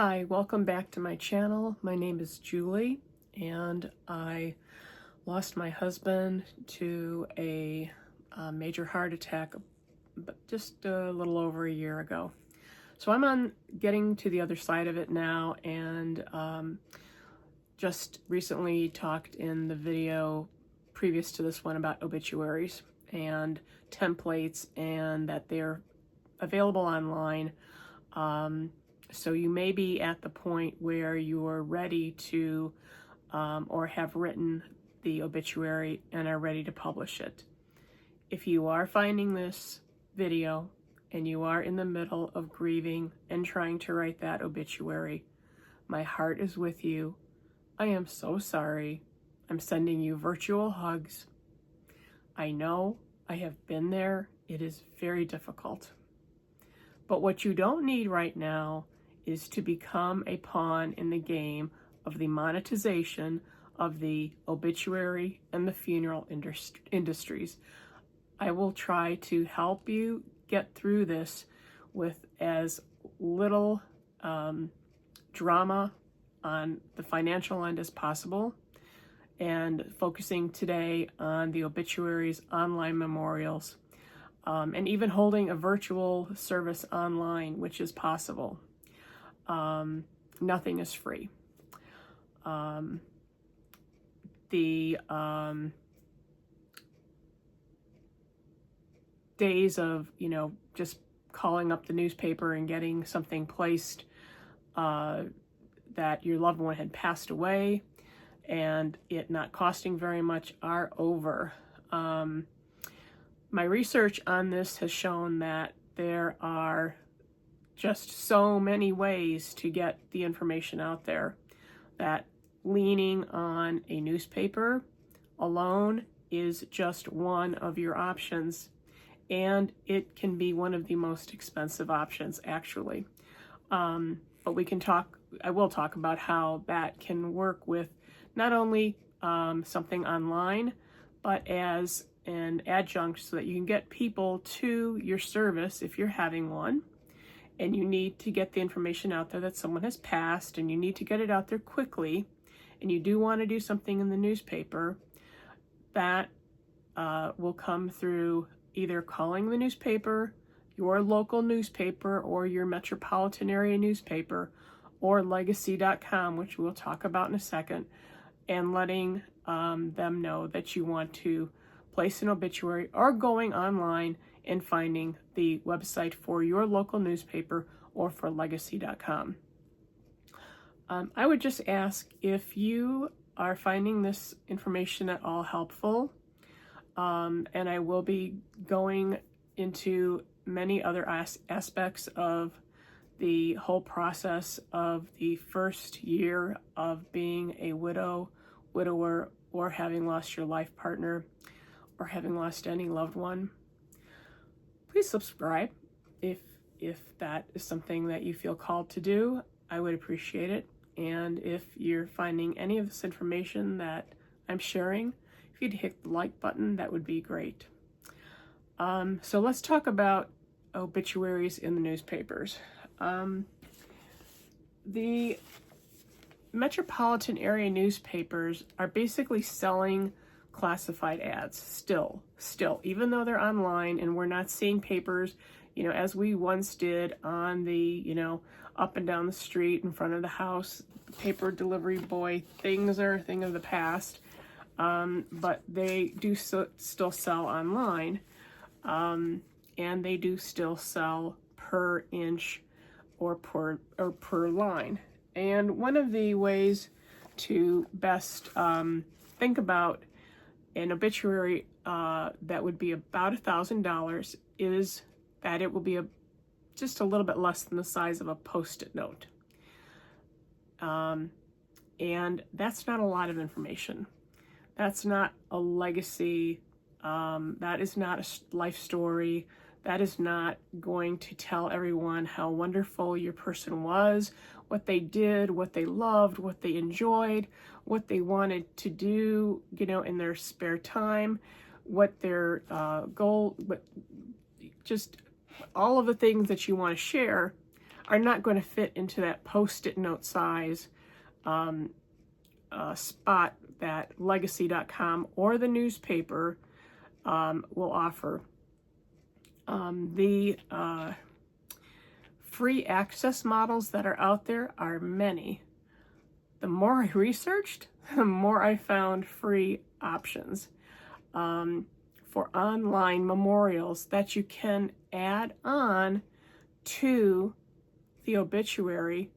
Hi, welcome back to my channel. My name is Julie, and I lost my husband to a major heart attack but just a little over a year ago. So I'm on getting to the other side of it now, and just recently talked in the video previous to this one about obituaries and templates, and that they're available online. So you may be at the point where you're ready to or have written the obituary and are ready to publish it. If you are finding this video and you are in the middle of grieving and trying to write that obituary, my heart is with you. I am so sorry. I'm sending you virtual hugs. I know, I have been there. It is very difficult. But what you don't need right now is to become a pawn in the game of the monetization of the obituary and the funeral industries. I will try to help you get through this with as little drama on the financial end as possible, and focusing today on the obituaries, online memorials, and even holding a virtual service online, which is possible. Nothing is free. The days of, just calling up the newspaper and getting something placed that your loved one had passed away and it not costing very much are over. My research on this has shown that there are just so many ways to get the information out there, that leaning on a newspaper alone is just one of your options, and it can be one of the most expensive options, actually. But I will talk about how that can work with not only something online, but as an adjunct, so that you can get people to your service if you're having one, and you need to get the information out there that someone has passed, and you need to get it out there quickly, and you do want to do something in the newspaper. That will come through either calling the newspaper, your local newspaper, or your metropolitan area newspaper, or legacy.com, which we'll talk about in a second, and letting them know that you want to place an obituary, or going online and finding the website for your local newspaper or for legacy.com. I would just ask if you are finding this information at all helpful, and I will be going into many other aspects of the whole process of the first year of being a widow, widower, or having lost your life partner, or having lost any loved one. Please subscribe if that is something that you feel called to do. I would appreciate it. And if you're finding any of this information that I'm sharing, if you'd hit the like button, that would be great. So let's talk about obituaries in the newspapers. The metropolitan area newspapers are basically selling classified ads still, even though they're online and we're not seeing papers, as we once did on the, up and down the street in front of the house. The paper delivery boy things are a thing of the past, but they do still sell online, and they do still sell per inch or per line. And one of the ways to best think about an obituary that would be about $1,000 is that it will be just a little bit less than the size of a Post-it note. And that's not a lot of information. That's not a legacy. That is not a life story. That is not going to tell everyone how wonderful your person was, what they did, what they loved, what they enjoyed, what they wanted to do, in their spare time, what their goal, but just all of the things that you want to share are not going to fit into that Post-it note size spot that legacy.com or the newspaper will offer. The free access models that are out there are many. The more I researched, the more I found free options for online memorials that you can add on to the obituary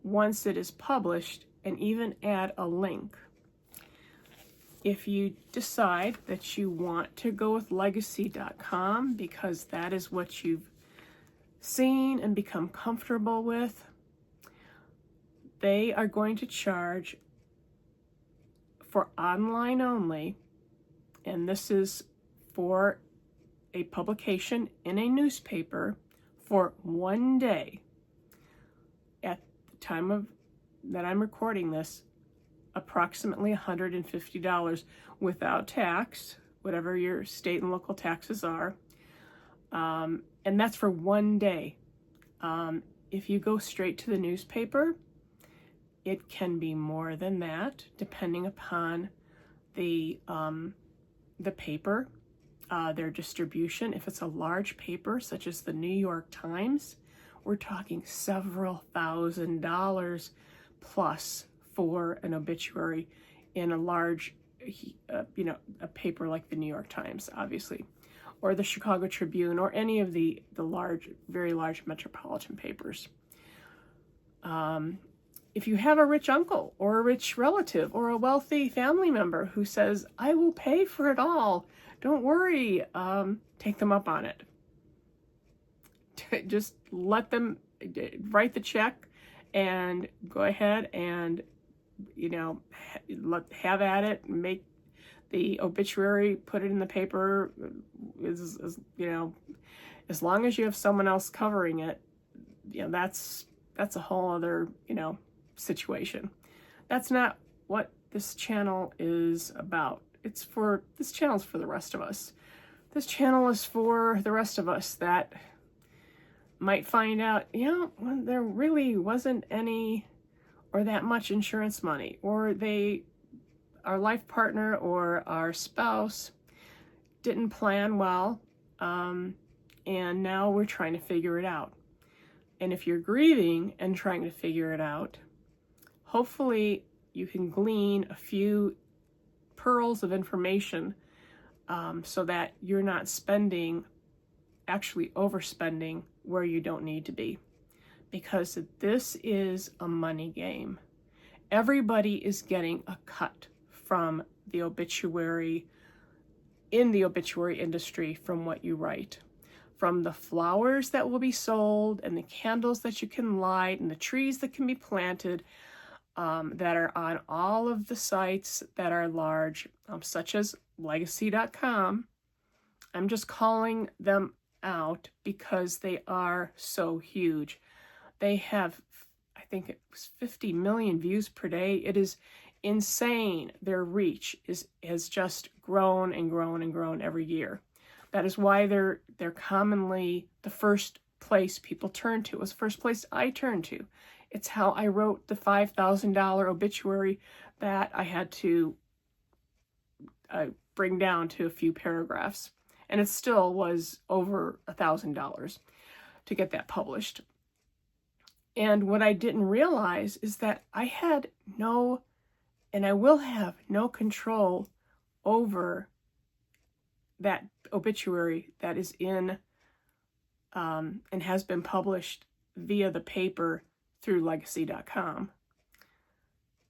once it is published, and even add a link. If you decide that you want to go with legacy.com because that is what you've seen and become comfortable with, they are going to charge for online only, and this is for a publication in a newspaper for 1 day. At the time of that I'm recording this, approximately $150 without tax, whatever your state and local taxes are, and that's for 1 day. If you go straight to the newspaper, it can be more than that, depending upon the paper, their distribution. If it's a large paper, such as the New York Times, we're talking several $1,000s plus for an obituary in a large, a paper like the New York Times, obviously, or the Chicago Tribune, or any of the large, very large metropolitan papers. If you have a rich uncle or a rich relative or a wealthy family member who says, I will pay for it all, don't worry, take them up on it. Just let them write the check and go ahead and, have at it, make the obituary, put it in the paper, as long as you have someone else covering it, that's a whole other, situation. That's not what this channel is about. This channel is for the rest of us. This channel is for the rest of us that might find out, when there really wasn't any or that much insurance money, or our life partner or our spouse didn't plan well, and now we're trying to figure it out. And if you're grieving and trying to figure it out, hopefully you can glean a few pearls of information so that you're not actually overspending where you don't need to be. Because this is a money game. Everybody is getting a cut from the obituary, in the obituary industry, from what you write. From the flowers that will be sold, and the candles that you can light, and the trees that can be planted, that are on all of the sites that are large, such as legacy.com. I'm just calling them out because they are so huge. They have, I think it was 50 million views per day. It is insane. Their reach has just grown and grown and grown every year. That is why they're commonly the first place people turn to. It was the first place I turned to. It's how I wrote the $5,000 obituary that I had to bring down to a few paragraphs. And it still was over $1,000 to get that published. And what I didn't realize is that I had no, and I will have no control over that obituary that is in and has been published via the paper through legacy.com,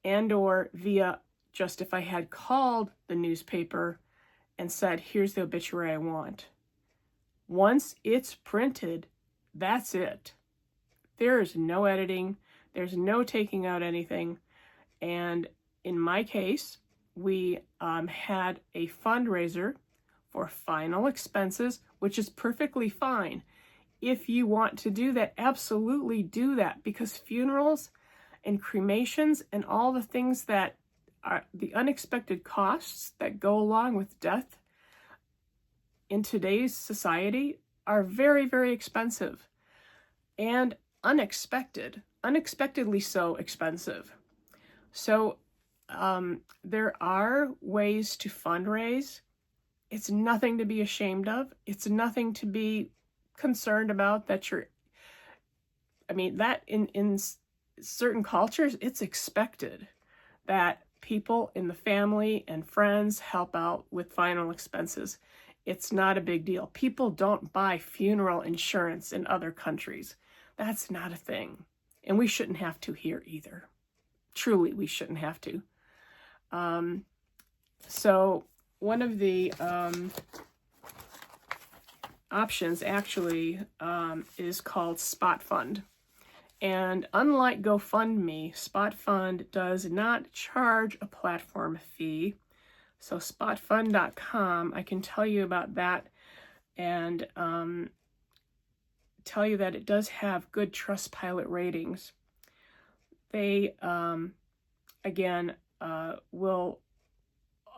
and or via just if I had called the newspaper and said, here's the obituary I want. Once it's printed, that's it. There is no editing. There's no taking out anything. And in my case, we had a fundraiser for final expenses, which is perfectly fine. If you want to do that, absolutely do that, because funerals and cremations and all the things that are the unexpected costs that go along with death in today's society are very, very expensive. And unexpectedly so expensive. So there are ways to fundraise. It's nothing to be ashamed of. It's nothing to be concerned about that that in certain cultures, it's expected that people in the family and friends help out with final expenses. It's not a big deal. People don't buy funeral insurance in other countries. That's not a thing. And we shouldn't have to here either. Truly, we shouldn't have to. So one of the options actually is called Spot Fund. And unlike GoFundMe, Spot Fund does not charge a platform fee. So spotfund.com, I can tell you about that and tell you that it does have good Trustpilot ratings. They, again, will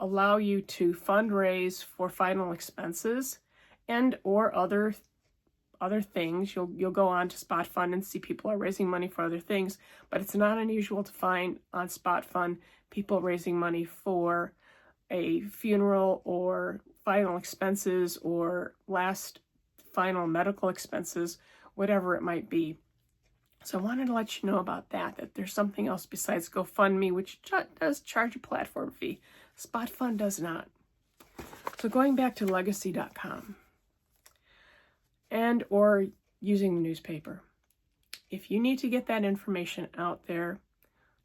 allow you to fundraise for final expenses and or other things. You'll go on to Spot Fund and see people are raising money for other things, but it's not unusual to find on Spot Fund people raising money for a funeral or final expenses or last final medical expenses, whatever it might be. So I wanted to let you know about that there's something else besides GoFundMe, which does charge a platform fee. Spot Fund does not. So going back to legacy.com and or using the newspaper. If you need to get that information out there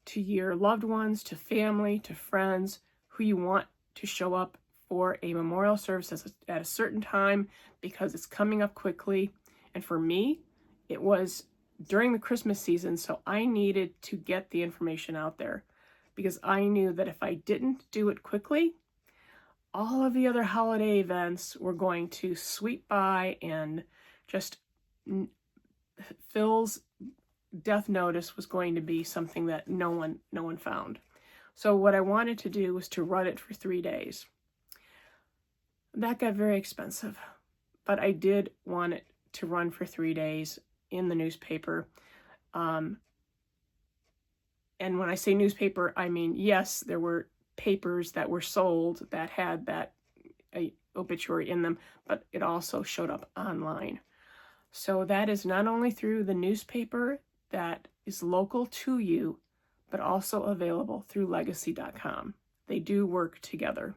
to your loved ones, to family, to friends, who you want to show up for a memorial service at a certain time because it's coming up quickly. And for me, it was during the Christmas season, so I needed to get the information out there because I knew that if I didn't do it quickly, all of the other holiday events were going to sweep by and just Phil's death notice was going to be something that no one found. So what I wanted to do was to run it for 3 days. That got very expensive, but I did want it to run for 3 days in the newspaper. And when I say newspaper, I mean, yes, there were papers that were sold that had that obituary in them, but it also showed up online. So that is not only through the newspaper that is local to you, but also available through legacy.com. They do work together.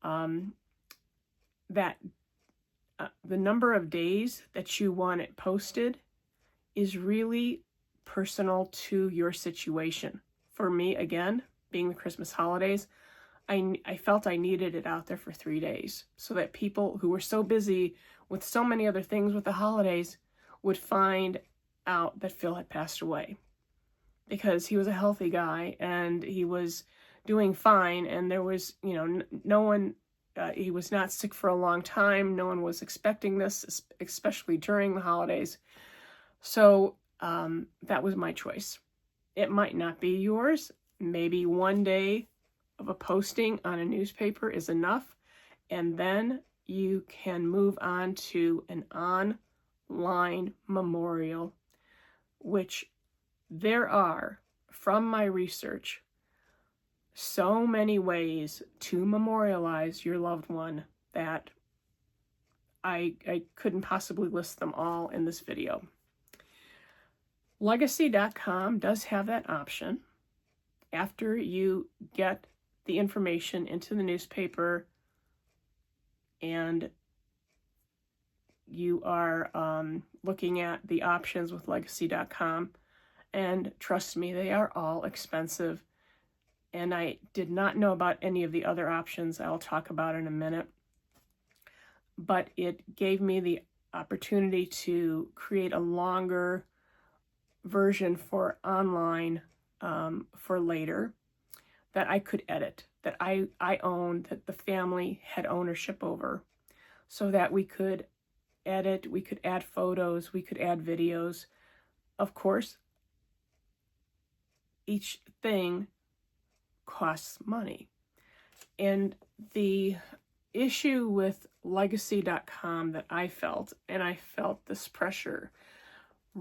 The number of days that you want it posted is really personal to your situation. For me, again, being the Christmas holidays, I felt I needed it out there for 3 days so that people who were so busy with so many other things with the holidays would find out that Phil had passed away, because he was a healthy guy and he was doing fine, and there was, no one, he was not sick for a long time. No one was expecting this, especially during the holidays. So that was my choice. It might not be yours. Maybe 1 day of a posting on a newspaper is enough, and then you can move on to an online memorial, which there are, from my research, so many ways to memorialize your loved one that I couldn't possibly list them all in this video. Legacy.com does have that option. After you get the information into the newspaper and you are looking at the options with legacy.com, and trust me, they are all expensive. And I did not know about any of the other options I'll talk about in a minute. But it gave me the opportunity to create a longer version for online for later that I could edit, that I owned, that the family had ownership over, so that we could edit, we could add photos, we could add videos. Of course, each thing costs money. And the issue with legacy.com that I felt, and I felt this pressure,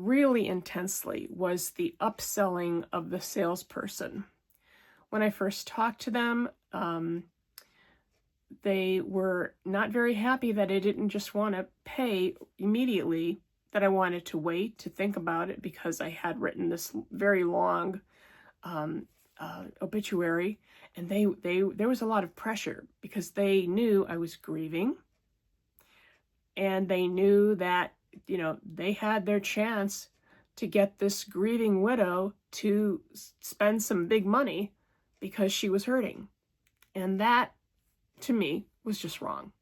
really intensely was the upselling of the salesperson. When I first talked to them, they were not very happy that I didn't just want to pay immediately, that I wanted to wait to think about it because I had written this very long obituary, and there was a lot of pressure because they knew I was grieving, and they knew that, you know, they had their chance to get this grieving widow to spend some big money because she was hurting. And that, to me, was just wrong.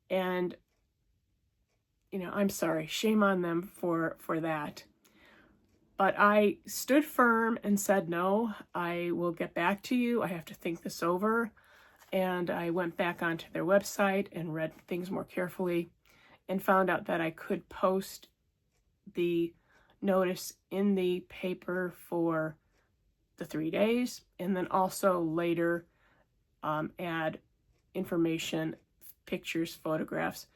And, you know, I'm sorry, shame on them for that. But I stood firm and said, no, I will get back to you. I have to think this over. And I went back onto their website and read things more carefully and found out that I could post the notice in the paper for the 3 days, and then also later add information, pictures, photographs,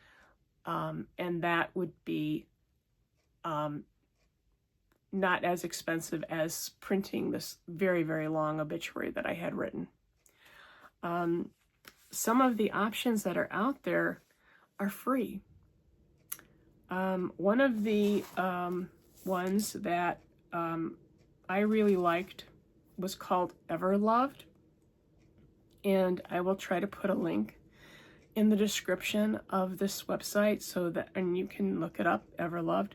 and that would be not as expensive as printing this very, very long obituary that I had written. Some of the options that are out there are free. One of the ones that I really liked was called Everloved, and I will try to put a link in the description of this website so that, and you can look it up, Everloved.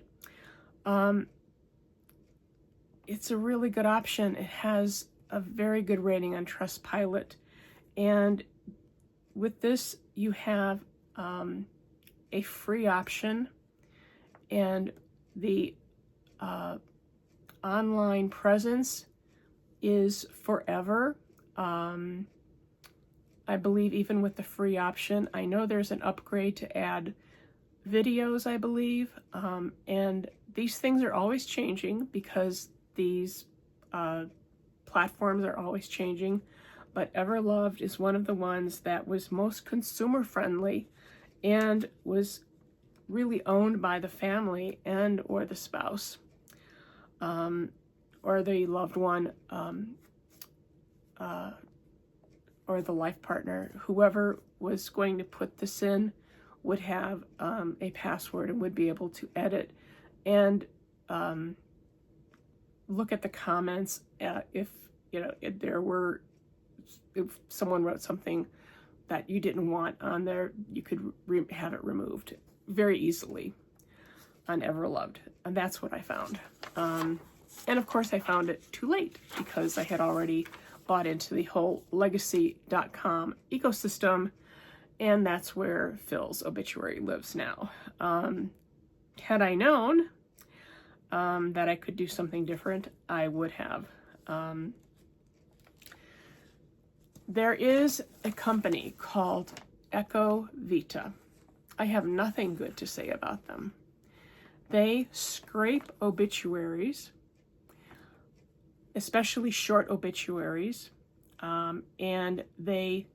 It's a really good option. It has a very good rating on Trustpilot, and with this you have a free option, and the online presence is forever. I believe even with the free option, I know there's an upgrade to add videos, I believe, and these things are always changing because these platforms are always changing, but Everloved is one of the ones that was most consumer friendly and was really owned by the family and or the spouse or the loved one, or the life partner. Whoever was going to put this in would have a password and would be able to edit and look at the comments. If you know, if someone wrote something that you didn't want on there, you could have it removed very easily on Everloved, and that's what I found. And of course I found it too late because I had already bought into the whole legacy.com ecosystem, and that's where Phil's obituary lives now. Had I known that I could do something different, I would have. There is a company called Ecovita. I have nothing good to say about them. They scrape obituaries, especially short obituaries, and they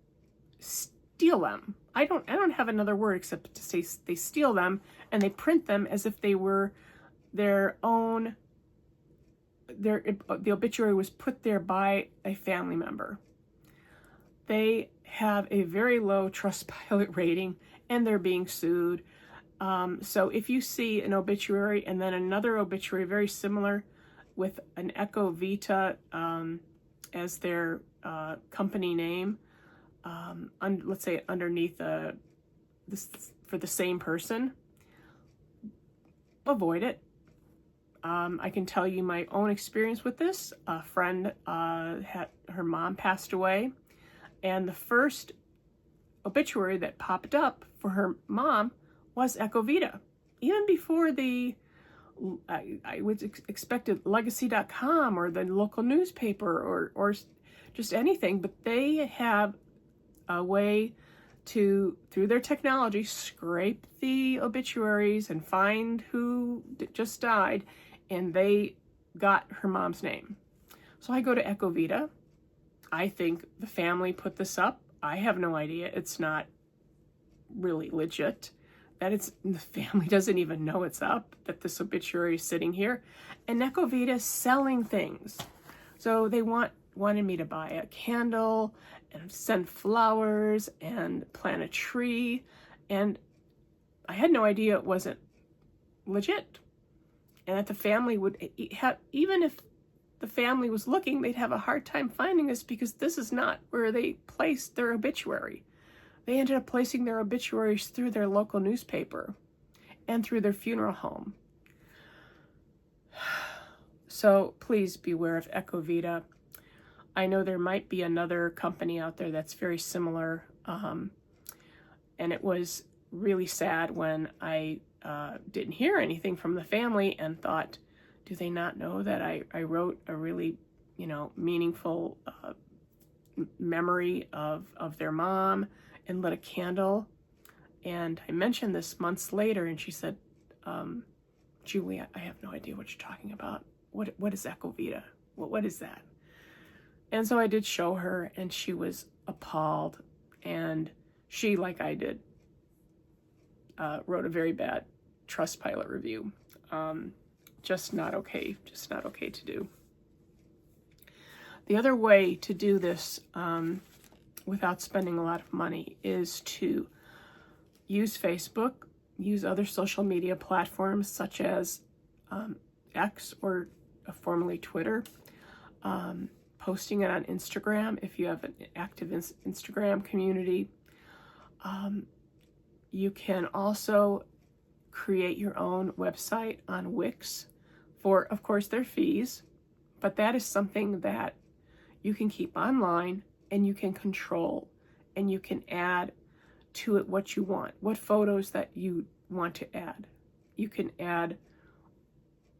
steal them. I don't have another word except to say they steal them, and they print them as if they were their own. The obituary was put there by a family member. They have a very low Trustpilot rating, and they're being sued. So if you see an obituary and then another obituary very similar with an Ecovita as their company name, let's say underneath this for the same person, avoid it. I can tell you my own experience with this. A friend had her mom passed away, and the first obituary that popped up for her mom was Ecovita. Even before I would expected legacy.com or the local newspaper or just anything, but they have a way to, through their technology, scrape the obituaries and find who just died, and they got her mom's name. So I go to Ecovita. I think the family put this up. I have no idea. It's not really legit. the family doesn't even know it's up, that this obituary is sitting here, and Ecovita is selling things. So they wanted me to buy a candle and send flowers and plant a tree, and I had no idea it wasn't legit, and that the family would have, even if the family was looking, they'd have a hard time finding us because this is not where they placed their obituary. They ended up placing their obituaries through their local newspaper and through their funeral home. So please beware of Ecovita. I know there might be another company out there that's very similar, and it was really sad when I didn't hear anything from the family and thought, do they not know that I wrote a really, meaningful memory of their mom and lit a candle? And I mentioned this months later, and she said, Julie, I have no idea what you're talking about. What is Ecovita? What is that? And so I did show her, and she was appalled. And she, like I did, wrote a very bad Trustpilot review. Just not okay to do. The other way to do this without spending a lot of money is to use Facebook, use other social media platforms such as X, or formerly Twitter, posting it on Instagram if you have an active Instagram community. You can also create your own website on Wix for, of course, their fees, but that is something that you can keep online and you can control, and you can add to it what you want, what photos that you want to add. You can add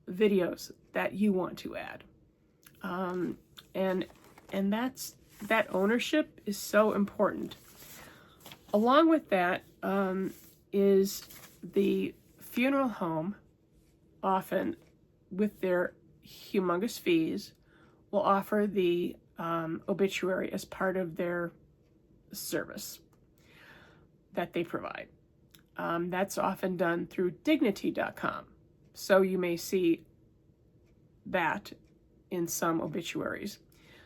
videos that you want to add. And that ownership is so important. Along with that is the funeral home, often with their humongous fees, will offer the obituary as part of their service that they provide. That's often done through dignity.com. So you may see that in some obituaries.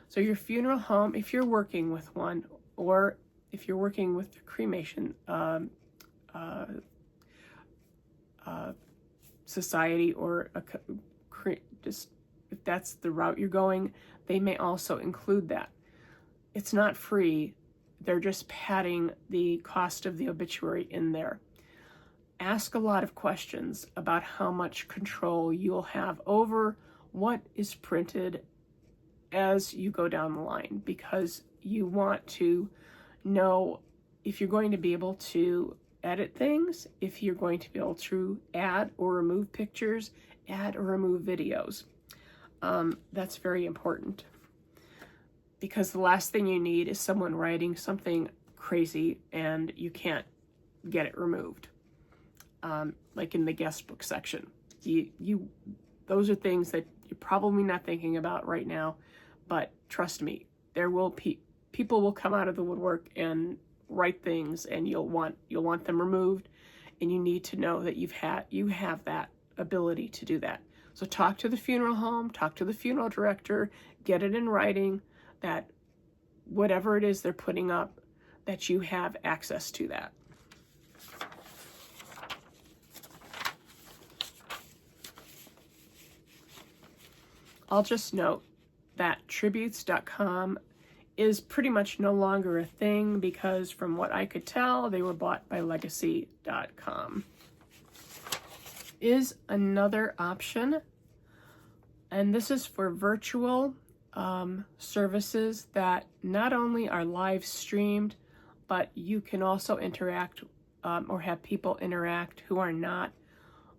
So your funeral home, if you're working with one, or if you're working with the cremation society, or just if that's the route you're going, they may also include that. It's not free. They're just padding the cost of the obituary in there. Ask a lot of questions about how much control you'll have over what is printed as you go down the line, because you want to know if you're going to be able to edit things, if you're going to be able to add or remove pictures, add or remove videos. That's very important, because the last thing you need is someone writing something crazy and you can't get it removed. Like in the guest book section. Those are things that you're probably not thinking about right now, but trust me, there will people will come out of the woodwork and write things, and you'll want them removed, and you need to know that you have that ability to do that. So talk to the funeral home, talk to the funeral director, get it in writing that whatever it is they're putting up, that you have access to that. I'll just note that tributes.com is pretty much no longer a thing, because from what I could tell, they were bought by legacy.com. Is another option, and this is for virtual services that not only are live streamed, but you can also interact or have people interact who are not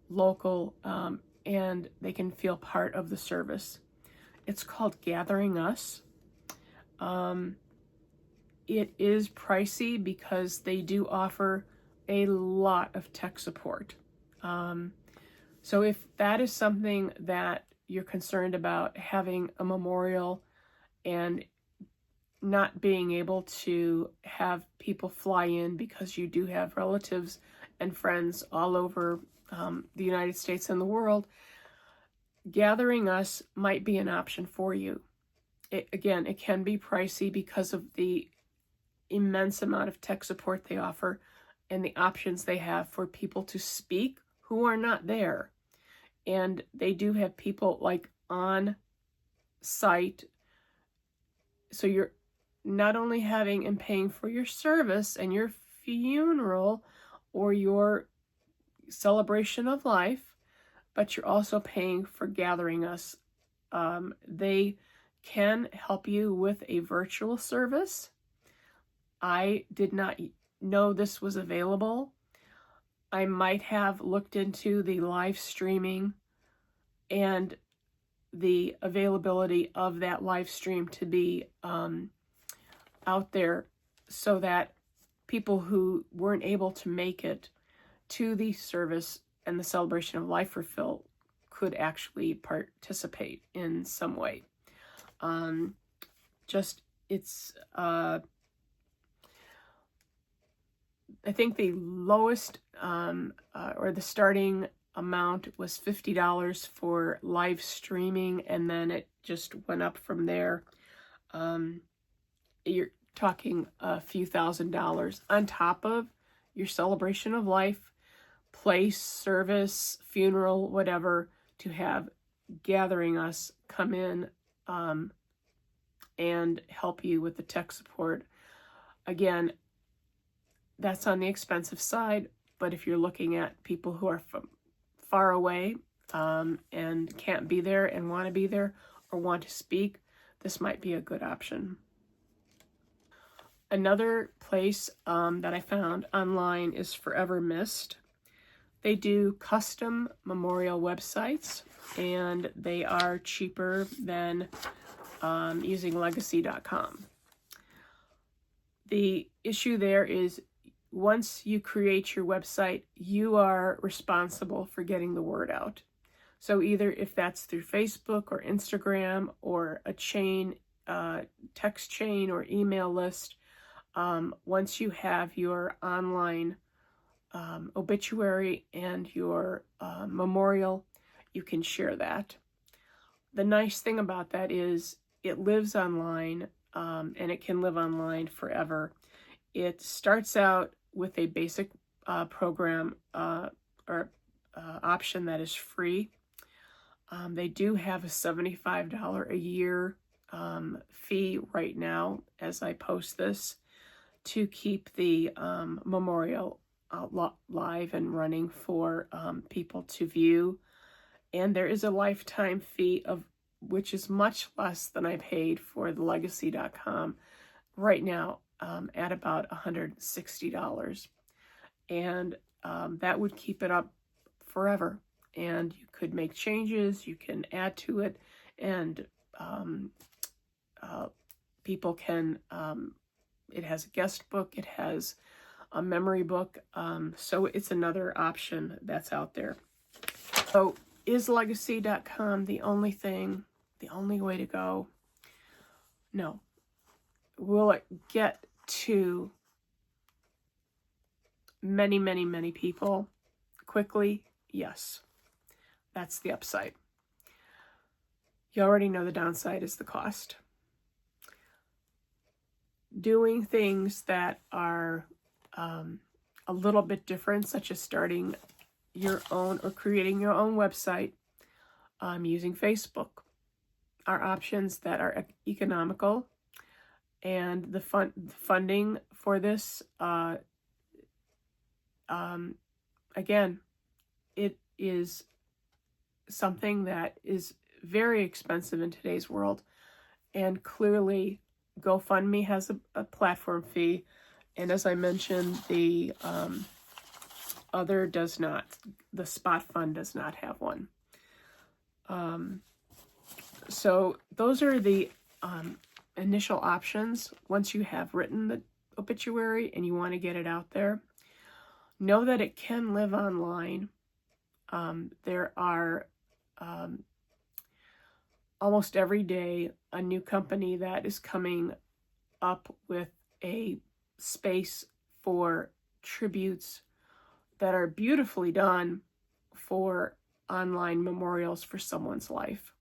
local, and they can feel part of the service. It's called Gathering Us. It is pricey because they do offer a lot of tech support. So if that is something that you're concerned about, having a memorial and not being able to have people fly in because you do have relatives and friends all over the United States and the world, gathering us might be an option for you. Again, it can be pricey because of the immense amount of tech support they offer and the options they have for people to speak who are not there. And they do have people like on site. So you're not only having and paying for your service and your funeral or your celebration of life, but you're also paying for gathering us. They can help you with a virtual service. I did not know this was available. I might have looked into the live streaming and the availability of that live stream to be out there so that people who weren't able to make it to the service and the celebration of life for Phil could actually participate in some way. I think the lowest or the starting amount was $50 for live streaming, and then it just went up from there. You're talking a few $1,000s on top of your celebration of life, place, service, funeral, whatever, to have gathering us come in and help you with the tech support. Again, that's on the expensive side, but if you're looking at people who are from far away and can't be there and want to be there or want to speak, this might be a good option. Another place that I found online is Forever Missed. They do custom memorial websites, and they are cheaper than using legacy.com. The issue there is once you create your website, you are responsible for getting the word out. So either if that's through Facebook or Instagram or a chain, text chain or email list, once you have your online obituary and your memorial, you can share that. The nice thing about that is it lives online and it can live online forever. It starts out with a basic program or option that is free. They do have a $75 a year fee right now as I post this to keep the memorial live and running for people to view. And there is a lifetime fee of which is much less than I paid for the legacy.com right now at about $160. And that would keep it up forever. And you could make changes, you can add to it, and people can, it has a guest book, it has a memory book, so it's another option that's out there. So is legacy.com the only thing, the only way to go? No. Will it get to many, many, many people quickly? Yes. That's the upside. You already know the downside is the cost. Doing things that are a little bit different, such as starting your own or creating your own website using Facebook, are options that are economical. And the funding for this, again, it is something that is very expensive in today's world. And clearly, GoFundMe has a platform fee. And as I mentioned, the other does not. The Spot Fund does not have one. So those are the initial options. Once you have written the obituary and you want to get it out there, know that it can live online. There are almost every day a new company that is coming up with a space for tributes that are beautifully done for online memorials for someone's life.